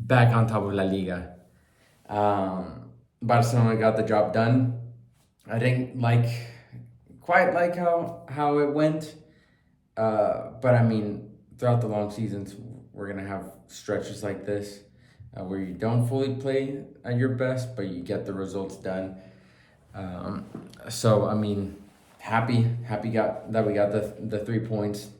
back on top of La Liga. Barcelona got the job done. I didn't quite like how it went, but I mean, throughout the long seasons, we're gonna have stretches like this where you don't fully play at your best, but you get the results done. Um, so I mean, happy got that we got the 3 points.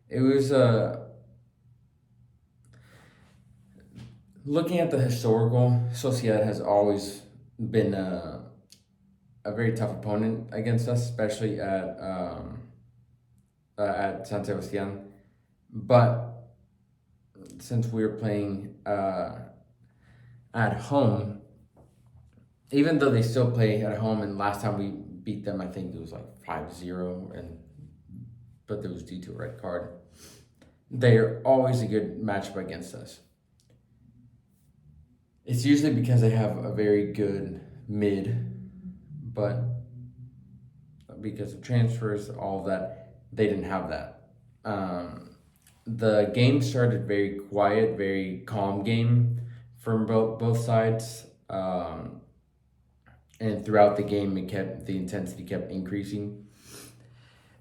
It was looking at the historical. Sociedad has always been a very tough opponent against us, especially at San Sebastian. But since we were playing at home, even though they still play at home, and last time we beat them, I think it was like 5-0, but that was due to a red card. They are always a good matchup against us. It's usually because they have a very good mid, but because of transfers, all of that, they didn't have that. The game started very quiet, very calm game from both sides, and throughout the game, the intensity kept increasing.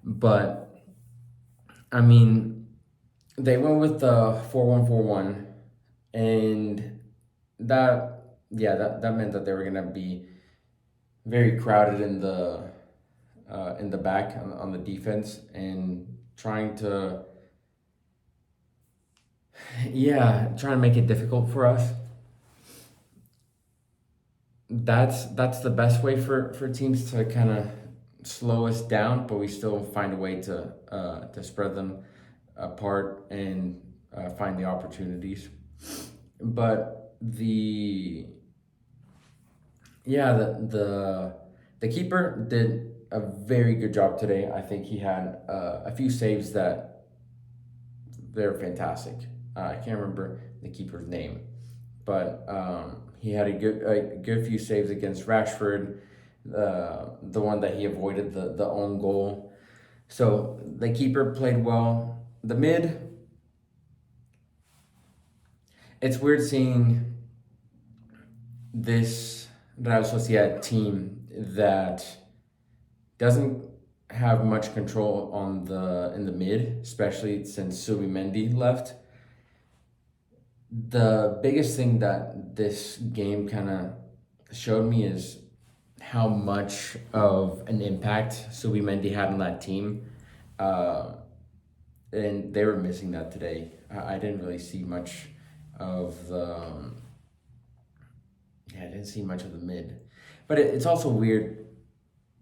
But I mean, they went with the 4-1-4-1, and that meant that they were gonna be very crowded in the back on the defense and trying to make it difficult for us. That's the best way for teams to kind of slow us down, but we still find a way to spread them apart and find the opportunities. But the keeper did a very good job today. I think he had a few saves that they're fantastic. I can't remember the keeper's name, but he had a good few saves against Rashford. The one that he avoided the own goal. So the keeper played well. The mid, it's weird seeing this Real Sociedad team that doesn't have much control in the mid, especially since Subimendi left. The biggest thing that this game kind of showed me is how much of an impact Subimendi had on that team. And they were missing that today. I didn't really see much of I didn't see much of the mid. But it's also weird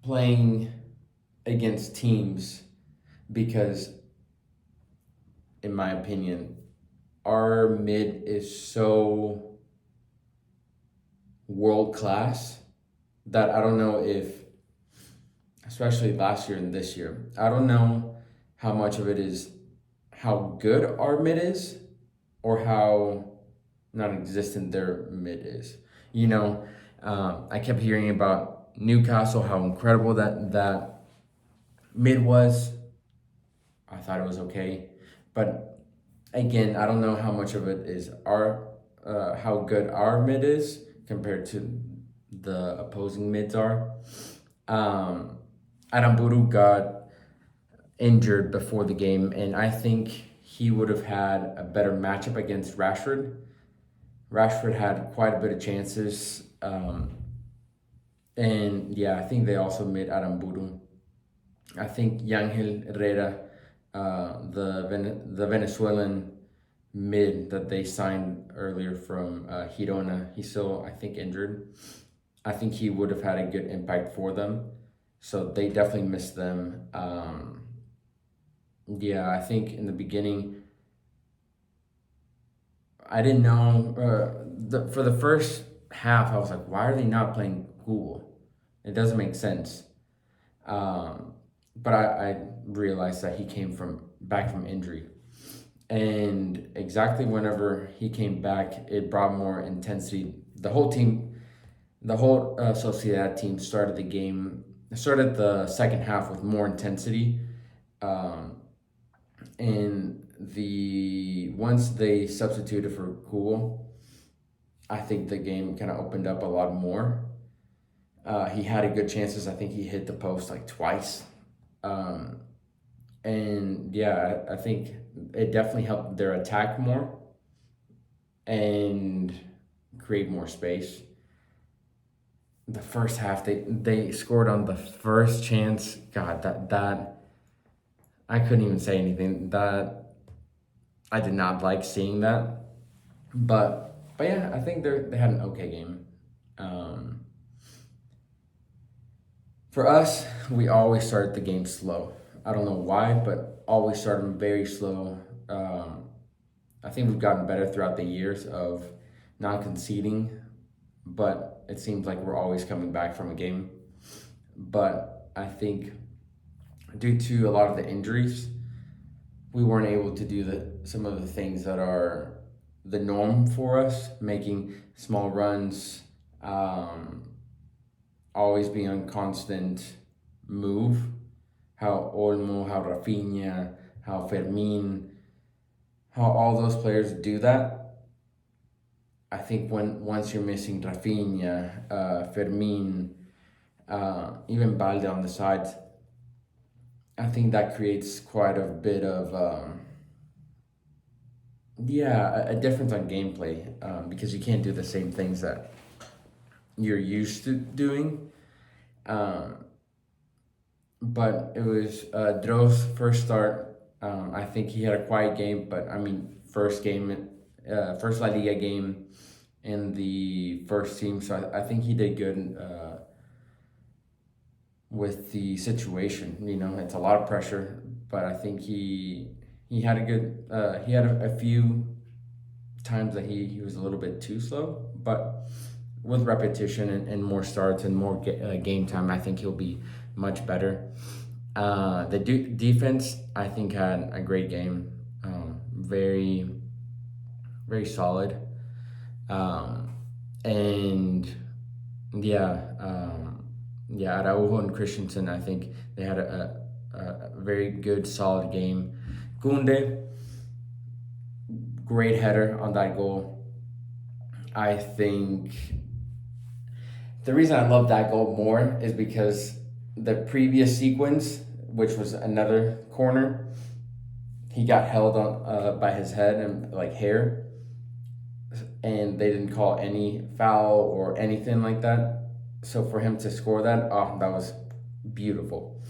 playing against teams because, in my opinion, our mid is so world class that I don't know if, especially last year and this year, I don't know how much of it is how good our mid is or how non-existent their mid is. I kept hearing about Newcastle, how incredible that mid was. I thought it was okay, but again, I don't know how much of it is how good our mid is compared to the opposing mids are. Aramburu got injured before the game, and I think he would have had a better matchup against Rashford. Rashford had quite a bit of chances, and I think they also made Aramburu. I think Yangel Herrera, the Venezuelan mid that they signed earlier from Girona, he's still, I think, injured. I think he would have had a good impact for them. So they definitely missed them. I think in the beginning, I didn't know. For the first half, I was like, why are they not playing Google? It doesn't make sense. But I realized that he came back from injury. And exactly whenever he came back, it brought more intensity. The whole Sociedad team started the second half with more intensity. And once they substituted for Cool, I think the game kind of opened up a lot more. He had a good chances. I think he hit the post like twice. Um, and yeah, I think it definitely helped their attack more and create more space. The first half, they scored on the first chance. God, that I couldn't even say anything. That I did not like seeing that. But yeah, I think they had an okay game. Um, for us, we always start the game slow. I don't know why, but always start them very slow. I think we've gotten better throughout the years of not conceding, but it seems like we're always coming back from a game. But I think due to a lot of the injuries, we weren't able to do some of the things that are the norm for us, making small runs, always being on constant move. How Olmo, how Rafinha, how Fermin, how all those players do that. I think once you're missing Rafinha, Fermin, even Balde on the sides, I think that creates quite a bit of a difference on gameplay because you can't do the same things that you're used to doing. But it was Dro's first start. I think he had a quiet game, but I mean, first La Liga game in the first team. So I think he did good with the situation. You know, it's a lot of pressure, but I think he had a good. He had a few times that he was a little bit too slow, but with repetition and more starts and more game time, I think he'll be much better. The defense, I think, had a great game. Very, very solid. And Araujo and Christensen, I think they had a very good, solid game. Kunde, great header on that goal. I think the reason I love that goal more is because the previous sequence, which was another corner, he got held on by his head and like hair, and they didn't call any foul or anything like that. So for him to score that, that was beautiful.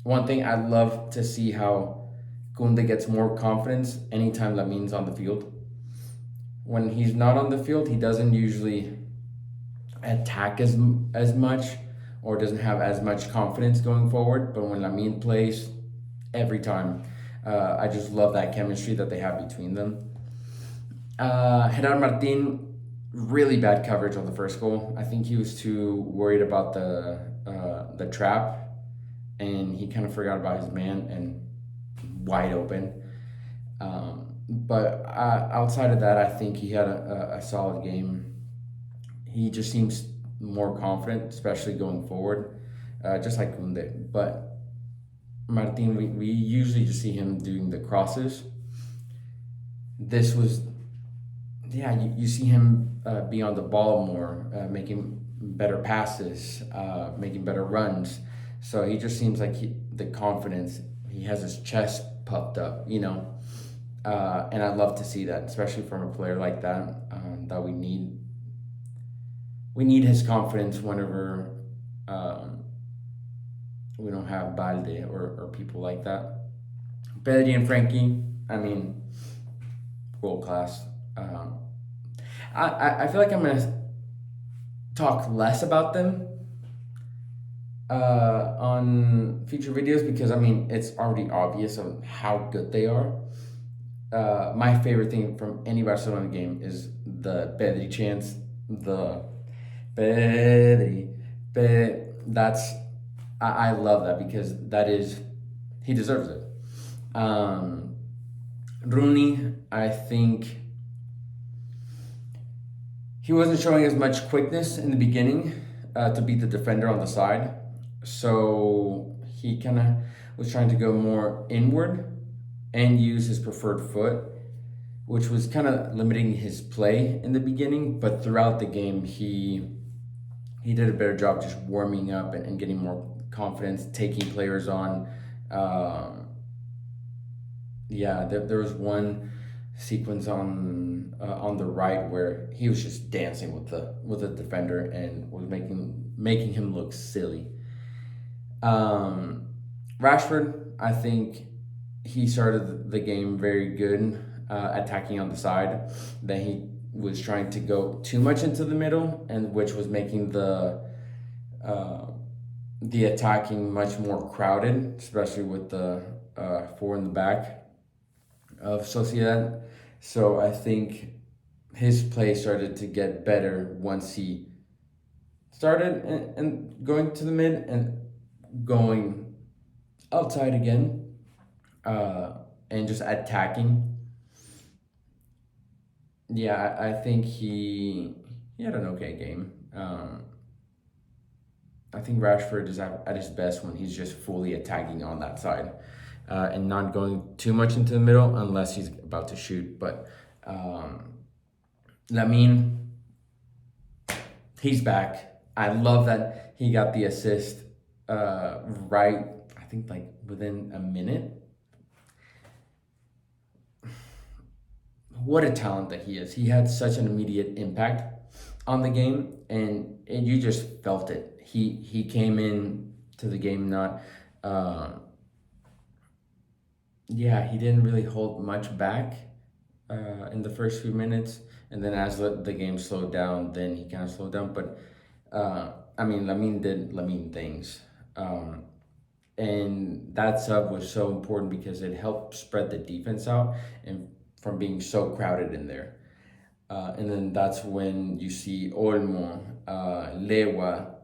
One thing I'd love to see how Kunde gets more confidence anytime Lamine's on the field. When he's not on the field, he doesn't usually attack as much or doesn't have as much confidence going forward. But when Lamine plays, every time, I just love that chemistry that they have between them. Gerard Martin, really bad coverage on the first goal. I think he was too worried about the trap, and he kind of forgot about his man and wide open. But outside of that, I think he had a solid game. He just seems more confident, especially going forward, just like Kunde. But Martin, we usually just see him doing the crosses. This was, you see him be on the ball more, making better passes, making better runs. So he just seems like the confidence, he has his chest puffed up, and I'd love to see that, especially from a player like that, that we need. We need his confidence whenever we don't have Balde or people like that. Pedri and Frankie, I mean, world class. I feel like I'm going to talk less about them on future videos because, I mean, it's already obvious on how good they are. My favorite thing from any Barcelona game is the Pedri chants, the Pedri. I love that because he deserves it. Rooney, I think he wasn't showing as much quickness in the beginning to beat the defender on the side. So he kind of was trying to go more inward. and use his preferred foot, which was kind of limiting his play in the beginning. But throughout the game, he did a better job just warming up and getting more confidence, taking players on. Yeah, there was one sequence on the right where he was just dancing with the defender and was making him look silly. Um, Rashford, I think he started the game very good, attacking on the side. Then he was trying to go too much into the middle, and which was making uh, the attacking much more crowded, especially with the four in the back of Sociedad. So I think his play started to get better once he started and going to the mid and going outside again, uh, and just attacking. Yeah, I think he had an okay game. I think Rashford is at his best when he's just fully attacking on that side, and not going too much into the middle unless he's about to shoot. But um, Lamine, he's back. I love that he got the assist right, I think like within a minute. What a talent that he is. He had such an immediate impact on the game, and you just felt it. He came in to the game not, uh, yeah, he didn't really hold much back in the first few minutes, and then as the game slowed down, then he kind of slowed down. But I mean, Lamine did Lamine things. And that sub was so important because it helped spread the defense out and from being so crowded in there. And then that's when you see Olmo, Lewa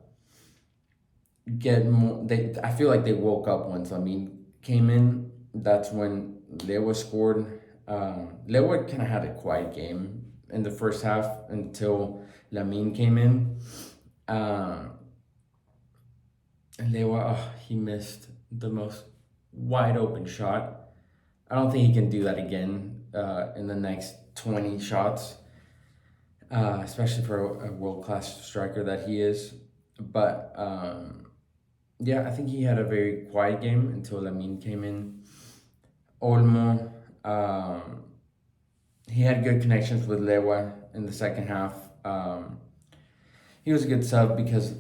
get more. I feel like they woke up once Lamine came in. That's when Lewa scored. Lewa kind of had a quiet game in the first half until Lamine came in. Um, and Lewa, oh, he missed the most wide open shot. I don't think he can do that again in the next 20 shots, especially for a world class striker that he is. But yeah, I think he had a very quiet game until Lamine came in. Olmo, he had good connections with Lewa in the second half. He was a good sub because,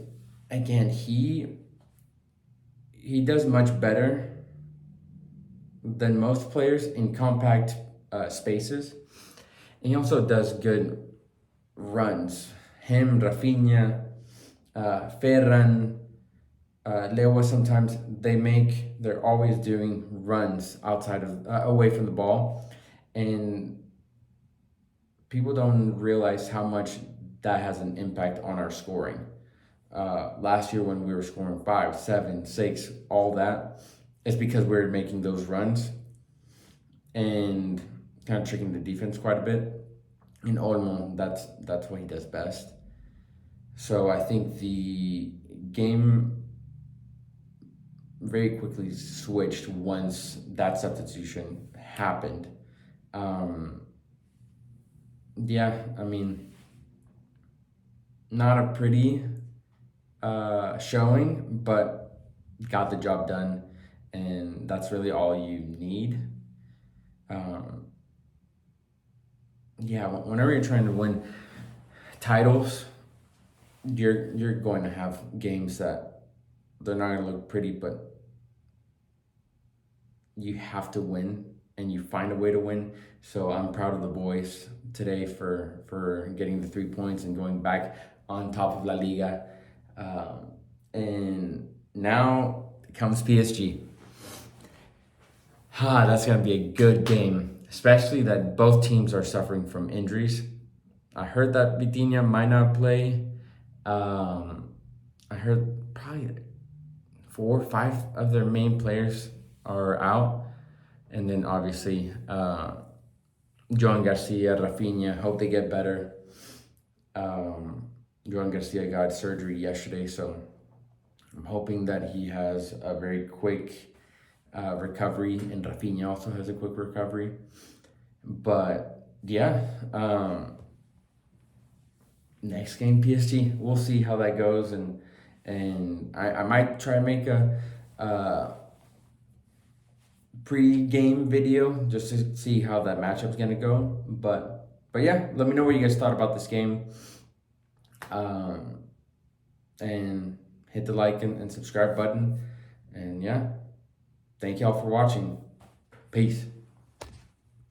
again, he does much better than most players in compact spaces. And he also does good runs. Him, Rafinha, Ferran, Lewa, sometimes they're always doing runs outside of, away from the ball. And people don't realize how much that has an impact on our scoring. Last year when we were scoring 5, 7, 6, all that, it's because we were making those runs and kind of tricking the defense quite a bit. In Olmo, that's what he does best. So I think the game very quickly switched once that substitution happened. Um, yeah, I mean, not a pretty showing, but got the job done, and that's really all you need. Um, yeah, whenever you're trying to win titles, you're going to have games that they're not going to look pretty, but you have to win and you find a way to win. So I'm proud of the boys today for getting the 3 points and going back on top of La Liga. And now comes PSG. That's going to be a good game, especially that both teams are suffering from injuries. I heard that Vitinha might not play. I heard probably 4 or 5 of their main players are out. And then obviously, Joan Garcia, Rafinha, hope they get better. Joan Garcia got surgery yesterday, so I'm hoping that he has a very quick recovery, and Rafinha also has a quick recovery. But yeah, next game PSG, we'll see how that goes, and I might try and make a pre-game video just to see how that matchup's gonna go. But yeah, let me know what you guys thought about this game. And hit the like and subscribe button. And yeah, thank y'all for watching. Peace.